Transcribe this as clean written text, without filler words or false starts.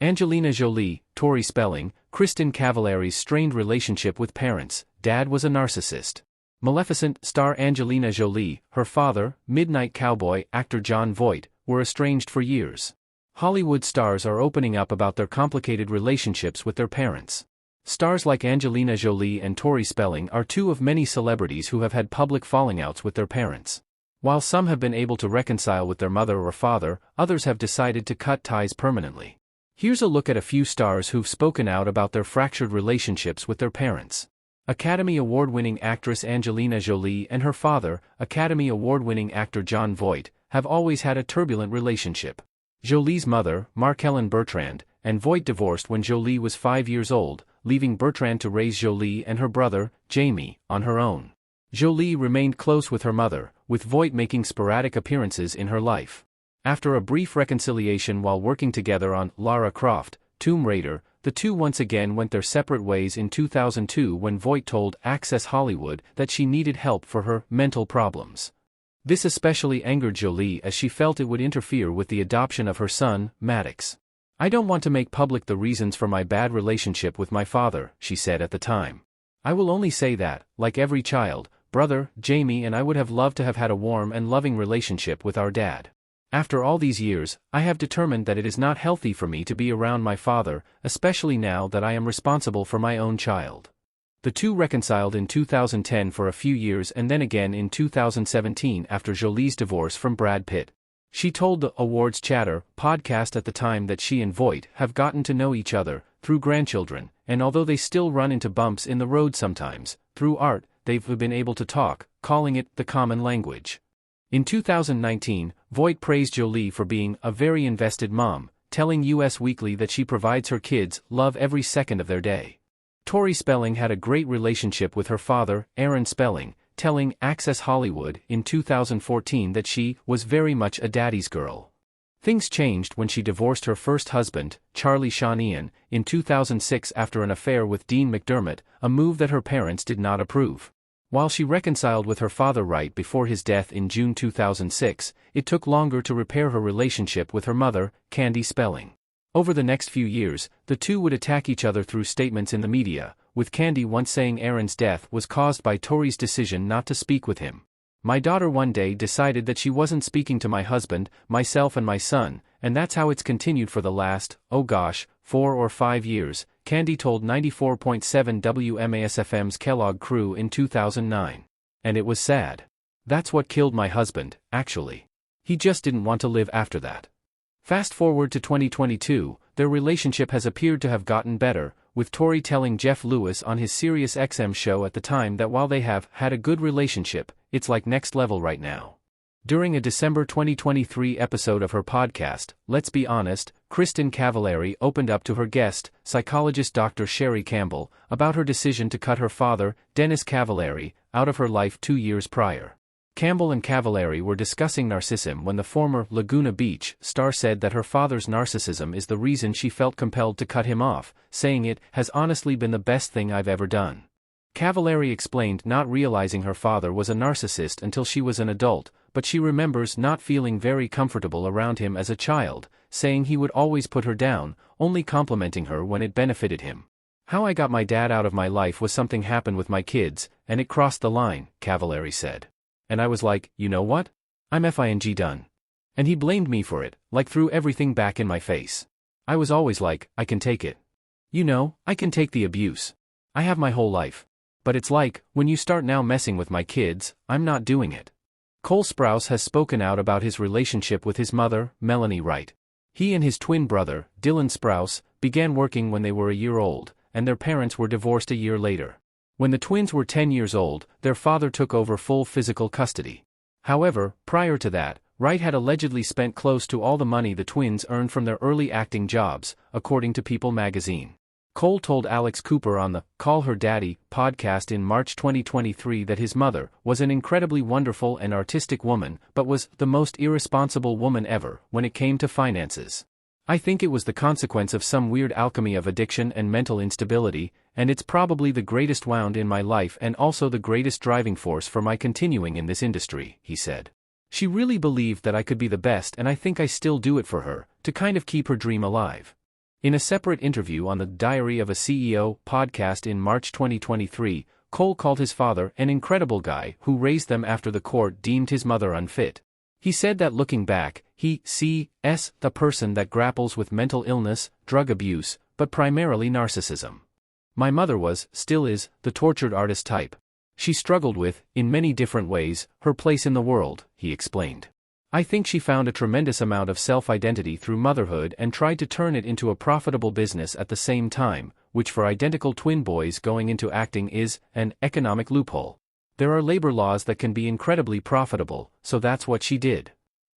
Angelina Jolie, Tori Spelling, Kristin Cavallari's strained relationship with parents. Dad was a narcissist. Maleficent star Angelina Jolie, her father, Midnight Cowboy actor Jon Voight, were estranged for years. Hollywood stars are opening up about their complicated relationships with their parents. Stars like Angelina Jolie and Tori Spelling are two of many celebrities who have had public falling outs with their parents. While some have been able to reconcile with their mother or father, others have decided to cut ties permanently. Here's a look at a few stars who've spoken out about their fractured relationships with their parents. Academy Award-winning actress Angelina Jolie and her father, Academy Award-winning actor Jon Voight, have always had a turbulent relationship. Jolie's mother, Markellen Bertrand, and Voight divorced when Jolie was 5 years old, leaving Bertrand to raise Jolie and her brother, Jamie, on her own. Jolie remained close with her mother, with Voight making sporadic appearances in her life. After a brief reconciliation while working together on Lara Croft, Tomb Raider, the two once again went their separate ways in 2002 when Voight told Access Hollywood that she needed help for her mental problems. This especially angered Jolie as she felt it would interfere with the adoption of her son, Maddox. "I don't want to make public the reasons for my bad relationship with my father," she said at the time. "I will only say that, like every child, brother, Jamie and I would have loved to have had a warm and loving relationship with our dad. After all these years, I have determined that it is not healthy for me to be around my father, especially now that I am responsible for my own child." The two reconciled in 2010 for a few years and then again in 2017 after Jolie's divorce from Brad Pitt. She told the Awards Chatter podcast at the time that she and Voight have gotten to know each other through grandchildren, and although they still run into bumps in the road sometimes, through art, they've been able to talk, calling it the common language. In 2019, Voight praised Jolie for being a very invested mom, telling US Weekly that she provides her kids love every second of their day. Tori Spelling had a great relationship with her father, Aaron Spelling, telling Access Hollywood in 2014 that she was very much a daddy's girl. Things changed when she divorced her first husband, Charlie Shanahan, in 2006 after an affair with Dean McDermott, a move that her parents did not approve. While she reconciled with her father right before his death in June 2006, it took longer to repair her relationship with her mother, Candy Spelling. Over the next few years, the two would attack each other through statements in the media, with Candy once saying Aaron's death was caused by Tori's decision not to speak with him. "My daughter one day decided that she wasn't speaking to my husband, myself and my son, and that's how it's continued for the last, 4 or 5 years, Candy told 94.7 WMAS-FM's Kellogg Crew in 2009. "And it was sad. That's what killed my husband, actually. He just didn't want to live after that." Fast forward to 2022, their relationship has appeared to have gotten better, with Tori telling Jeff Lewis on his Sirius XM show at the time that while they have had a good relationship, it's like next level right now. During a December 2023 episode of her podcast, Let's Be Honest, Kristin Cavallari opened up to her guest, psychologist Dr. Sherry Campbell, about her decision to cut her father, Dennis Cavallari, out of her life 2 years prior. Campbell and Cavallari were discussing narcissism when the former Laguna Beach star said that her father's narcissism is the reason she felt compelled to cut him off, saying it has honestly been the best thing I've ever done. Cavallari explained not realizing her father was a narcissist until she was an adult, but she remembers not feeling very comfortable around him as a child, saying he would always put her down, only complimenting her when it benefited him. "How I got my dad out of my life was something happened with my kids, and it crossed the line," Cavallari said. "And I was like, you know what? I'm FING done. And he blamed me for it, like threw everything back in my face. I was always like, I can take it. You know, I can take the abuse. I have my whole life. But it's like, when you start now messing with my kids, I'm not doing it." Cole Sprouse has spoken out about his relationship with his mother, Melanie Wright. He and his twin brother, Dylan Sprouse, began working when they were a year old, and their parents were divorced a year later. When the twins were 10 years old, their father took over full physical custody. However, prior to that, Wright had allegedly spent close to all the money the twins earned from their early acting jobs, according to People magazine. Cole told Alex Cooper on the Call Her Daddy podcast in March 2023 that his mother was an incredibly wonderful and artistic woman, but was the most irresponsible woman ever when it came to finances. "I think it was the consequence of some weird alchemy of addiction and mental instability, and it's probably the greatest wound in my life and also the greatest driving force for my continuing in this industry," he said. "She really believed that I could be the best and I think I still do it for her, to kind of keep her dream alive. In a separate interview on the Diary of a CEO podcast in March 2023, Cole called his father an incredible guy who raised them after the court deemed his mother unfit. He said that looking back, he sees the person that grapples with mental illness, drug abuse, but primarily narcissism. My mother was, still is, the tortured artist type. She struggled with, in many different ways, her place in the world, he explained. I think she found a tremendous amount of self-identity through motherhood and tried to turn it into a profitable business at the same time, which for identical twin boys going into acting is an economic loophole. There are labor laws that can be incredibly profitable, so that's what she did.